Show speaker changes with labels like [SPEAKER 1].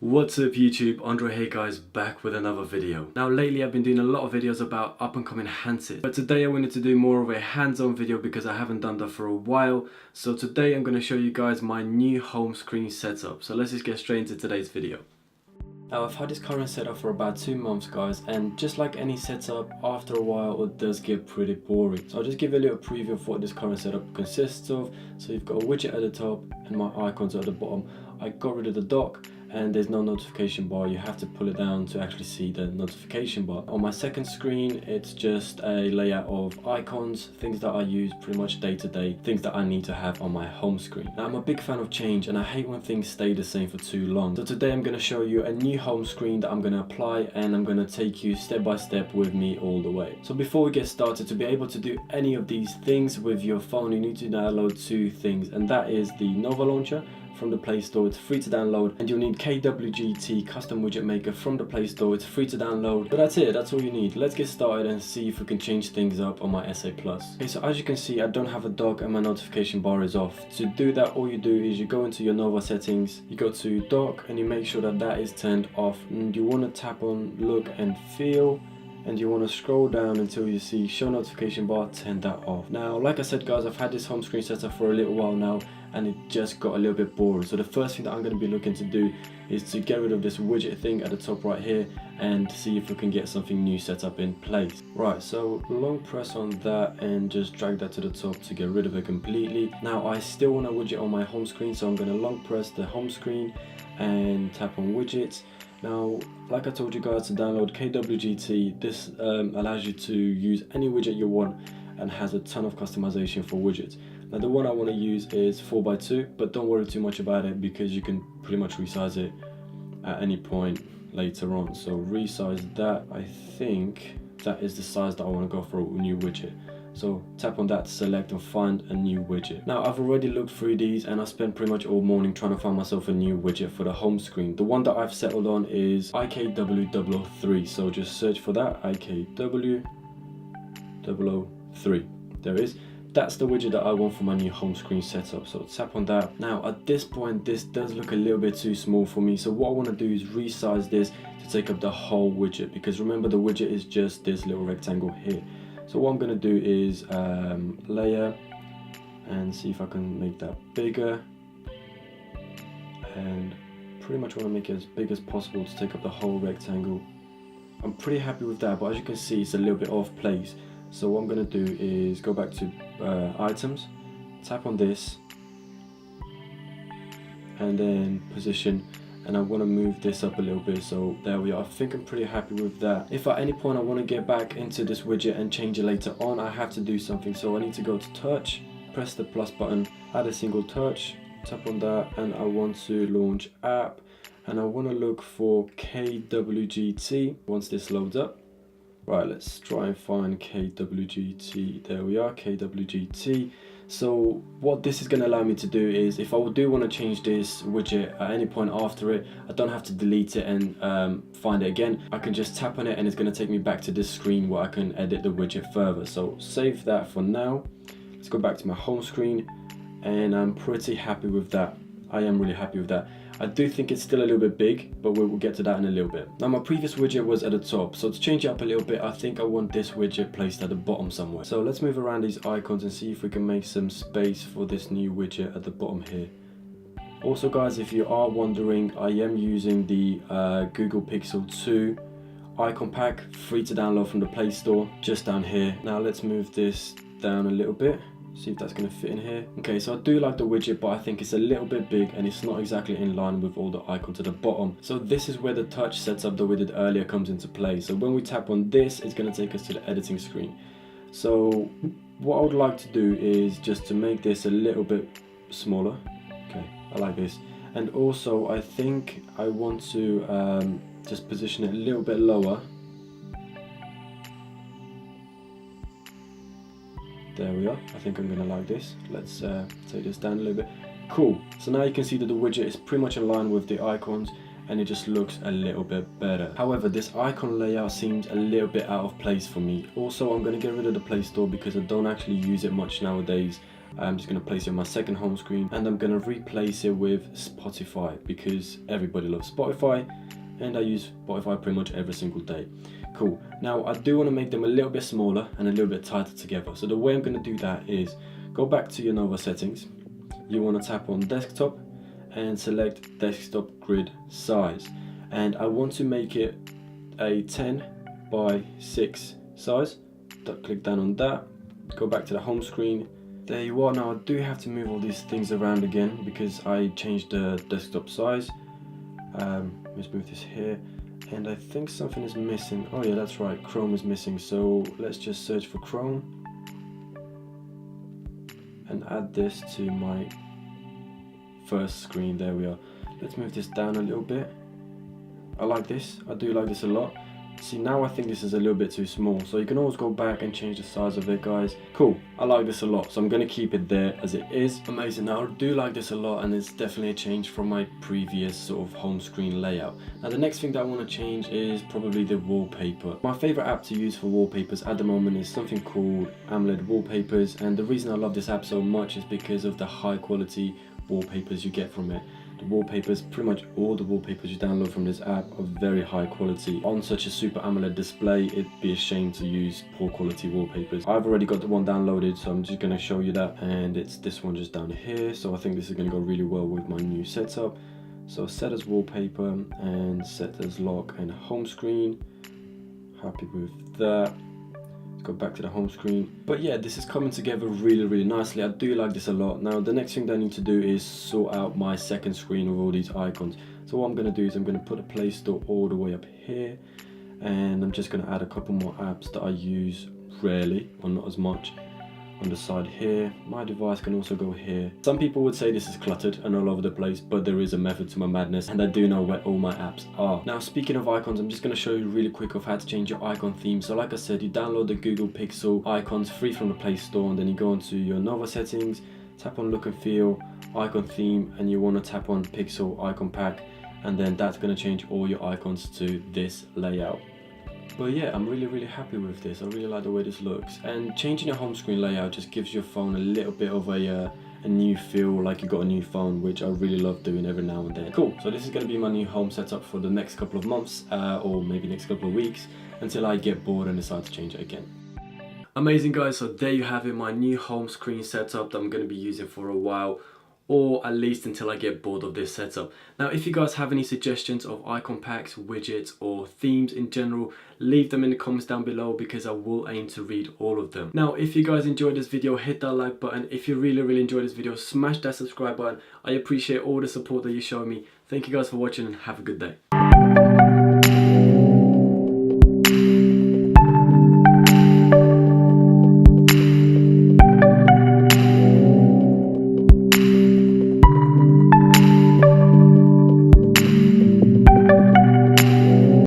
[SPEAKER 1] What's up YouTube, Andre here guys, back with another video. Now lately I've been doing a lot of videos about up and coming handsets, but today I wanted to do more of a hands-on video because I haven't done that for a while. So today I'm going to show you guys my new home screen setup. So let's just get straight into today's video. Now I've had this current setup for about 2 months guys, and just like any setup, after a while it does get pretty boring. So I'll just give you a little preview of what this current setup consists of. So you've got a widget at the top and my icons at the bottom. I got rid of the dock and there's no notification bar. You have to pull it down to actually see the notification bar. On my second screen, it's just a layout of icons, things that I use pretty much day to day, things that I need to have on my home screen. Now I'm a big fan of change and I hate when things stay the same for too long. So today I'm going to show you a new home screen that I'm going to apply, and I'm going to take you step by step with me all the way. So before we get started, to be able to do any of these things with your phone, you need to download 2 things, and that is the Nova Launcher from the Play Store. It's free to download, and you'll need KWGT Custom Widget Maker from the Play Store. It's free to download, but that's it, that's all you need. Let's get started and see if we can change things up on my SA Plus. Okay, so as you can see, I don't have a dock and my notification bar is off. To do that, all you do is you go into your Nova settings, you go to dock and you make sure that that is turned off, and you want to tap on look and feel, and you want to scroll down until you see show notification bar, turn that off. Now like I said guys, I've had this home screen set up for a little while now and it just got a little bit boring. So the first thing that I'm going to be looking to do is to get rid of this widget thing at the top right here and see if we can get something new set up in place. Right, so long press on that and just drag that to the top to get rid of it completely. Now I still want a widget on my home screen, so I'm going to long press the home screen and tap on widgets. Now, like I told you guys, to download KWGT, this allows you to use any widget you want and has a ton of customization for widgets. Now the one I want to use is 4x2, but don't worry too much about it because you can pretty much resize it at any point later on. So resize that. I think that is the size that I want to go for a new widget. So tap on that to select and find a new widget. Now I've already looked through these and I spent pretty much all morning trying to find myself a new widget for the home screen. The one that I've settled on is IKW003. So just search for that, IKW003. There it is. That's the widget that I want for my new home screen setup. So tap on that. Now at this point, this does look a little bit too small for me. So what I want to do is resize this to take up the whole widget, because remember the widget is just this little rectangle here. So what I'm going to do is layer and see if I can make that bigger, and pretty much want to make it as big as possible to take up the whole rectangle. I'm pretty happy with that, but as you can see it's a little bit off place. So what I'm going to do is go back to items, tap on this and then position, and I want to move this up a little bit. So there we are. I think I'm pretty happy with that. If at any point I want to get back into this widget and change it later on, I have to do something. So I need to go to touch, press the plus button, add a single touch, tap on that, and I want to launch app, and I want to look for KWGT once this loads up. Right, let's try and find KWGT. There we are, KWGT. So what this is going to allow me to do is, if I do want to change this widget at any point after it, I don't have to delete it and find it again. I can just tap on it and it's going to take me back to this screen where I can edit the widget further. So save that for now. Let's go back to my home screen, and I'm pretty happy with that. I am really happy with that. I do think it's still a little bit big, but we'll get to that in a little bit. Now my previous widget was at the top, so to change it up a little bit, I think I want this widget placed at the bottom somewhere. So let's move around these icons and see if we can make some space for this new widget at the bottom here. Also guys, if you are wondering, I am using the Google Pixel 2 icon pack, free to download from the Play Store, just down here. Now let's move this down a little bit. See if that's going to fit in here. Okay, so I do like the widget, but I think it's a little bit big and it's not exactly in line with all the icons at the bottom. So this is where the touch setup that we did earlier comes into play. So when we tap on this, it's going to take us to the editing screen. So what I would like to do is just to make this a little bit smaller. Okay, I like this. And also I think I want to just position it a little bit lower. There we are. I think I'm going to like this. Let's take this down a little bit. Cool. So now you can see that the widget is pretty much in line with the icons and it just looks a little bit better. However, this icon layout seems a little bit out of place for me. Also, I'm going to get rid of the Play Store because I don't actually use it much nowadays. I'm just going to place it on my second home screen, and I'm going to replace it with Spotify because everybody loves Spotify and I use Spotify pretty much every single day. Cool. Now I do want to make them a little bit smaller and a little bit tighter together. So the way I'm going to do that is go back to your Nova settings. You want to tap on desktop and select desktop grid size, and I want to make it a 10 by 6 size. Click down on that, go back to the home screen. There you are. Now I do have to move all these things around again because I changed the desktop size. Let's move this here, and I think something is missing. Oh yeah, that's right, Chrome is missing, so let's just search for Chrome and add this to my first screen. There we are. Let's move this down a little bit. I like this, I do like this a lot. See, now I think this is a little bit too small, so you can always go back and change the size of it, guys. Cool, I like this a lot, so I'm going to keep it there as it is. Amazing. Now I do like this a lot, and it's definitely a change from my previous sort of home screen layout. Now the next thing that I want to change is probably the wallpaper. My favorite app to use for wallpapers at the moment is something called AMOLED Wallpapers, and the reason I love this app so much is because of the high quality wallpapers you get from it. The wallpapers, pretty much all the wallpapers you download from this app are very high quality. On such a super AMOLED display, it'd be a shame to use poor quality wallpapers. I've already got the one downloaded, so I'm just going to show you that, and it's this one just down here. So I think this is going to go really well with my new setup. So set as wallpaper and set as lock and home screen. Happy with that. Go back to the home screen. But yeah, this is coming together really nicely. I do like this a lot. Now the next thing that I need to do is sort out my second screen with all these icons. So what I'm going to do is I'm going to put a Play Store all the way up here, and I'm just going to add a couple more apps that I use rarely or not as much on the side here. My device can also go here. Some people would say this is cluttered and all over the place, but there is a method to my madness, and I do know where all my apps are. Now speaking of icons, I'm just going to show you really quick of how to change your icon theme. So like I said, you download the Google Pixel icons free from the Play Store, and then you go into your Nova settings, tap on look and feel, icon theme, and you want to tap on Pixel icon pack, and then that's going to change all your icons to this layout. But yeah, I'm really happy with this. I really like the way this looks, and changing your home screen layout just gives your phone a little bit of a new feel, like you got a new phone, which I really love doing every now and then. Cool, so this is going to be my new home setup for the next couple of months, or maybe next couple of weeks, until I get bored and decide to change it again. Amazing, guys, so there you have it, my new home screen setup that I'm going to be using for a while, or at least until I get bored of this setup. Now if you guys have any suggestions of icon packs, widgets, or themes in general, leave them in the comments down below because I will aim to read all of them. Now if you guys enjoyed this video, hit that like button. If you really enjoyed this video, smash that subscribe button. I appreciate all the support that you show me. Thank you guys for watching, and have a good day.